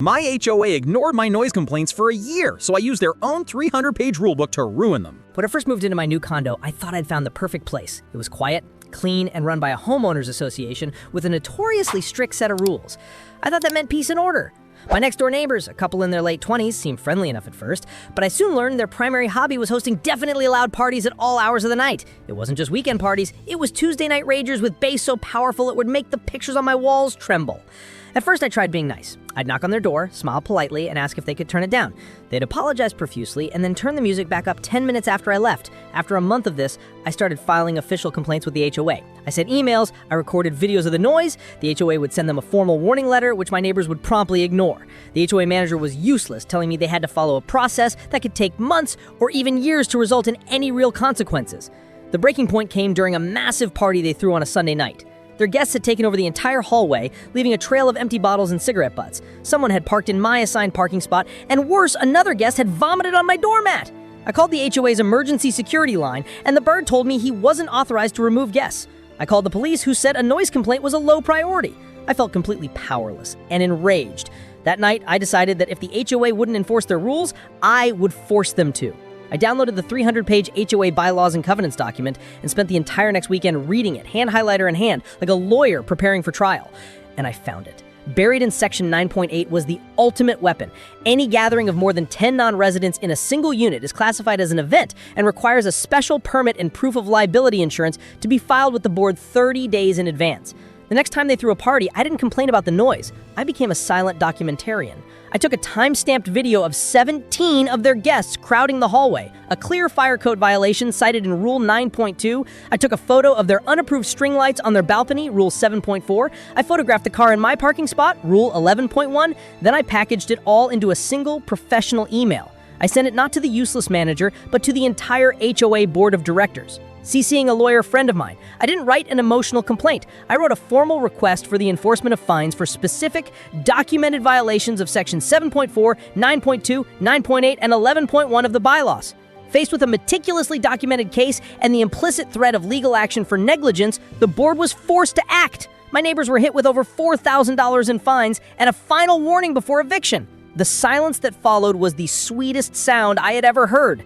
My HOA ignored my noise complaints for a year, so I used their own 300-page rulebook to ruin them. When I first moved into my new condo, I thought I'd found the perfect place. It was quiet, clean, and run by a homeowners association with a notoriously strict set of rules. I thought that meant peace and order. My next-door neighbors, a couple in their late 20s, seemed friendly enough at first, but I soon learned their primary hobby was hosting definitely loud parties at all hours of the night. It wasn't just weekend parties, it was Tuesday night ragers with bass so powerful it would make the pictures on my walls tremble. At first, I tried being nice. I'd knock on their door, smile politely, and ask if they could turn it down. They'd apologize profusely and then turn the music back up 10 minutes after I left. After a month of this, I started filing official complaints with the HOA. I sent emails, I recorded videos of the noise, the HOA would send them a formal warning letter, which my neighbors would promptly ignore. The HOA manager was useless, telling me they had to follow a process that could take months or even years to result in any real consequences. The breaking point came during a massive party they threw on a Sunday night. Their guests had taken over the entire hallway, leaving a trail of empty bottles and cigarette butts. Someone had parked in my assigned parking spot, and worse, another guest had vomited on my doormat. I called the HOA's emergency security line, and the bird told me he wasn't authorized to remove guests. I called the police, who said a noise complaint was a low priority. I felt completely powerless and enraged. That night, I decided that if the HOA wouldn't enforce their rules, I would force them to. I downloaded the 300-page HOA bylaws and covenants document and spent the entire next weekend reading it, hand highlighter in hand, like a lawyer preparing for trial. And I found it. Buried in Section 9.8 was the ultimate weapon. Any gathering of more than 10 non-residents in a single unit is classified as an event and requires a special permit and proof of liability insurance to be filed with the board 30 days in advance. The next time they threw a party, I didn't complain about the noise. I became a silent documentarian. I took a time-stamped video of 17 of their guests crowding the hallway, a clear fire code violation cited in Rule 9.2. I took a photo of their unapproved string lights on their balcony, Rule 7.4. I photographed the car in my parking spot, Rule 11.1. Then I packaged it all into a single professional email. I sent it not to the useless manager, but to the entire HOA board of directors. CCing a lawyer friend of mine. I didn't write an emotional complaint. I wrote a formal request for the enforcement of fines for specific, documented violations of Section 7.4, 9.2, 9.8, and 11.1 of the bylaws. Faced with a meticulously documented case and the implicit threat of legal action for negligence, the board was forced to act. My neighbors were hit with over $4,000 in fines and a final warning before eviction. The silence that followed was the sweetest sound I had ever heard.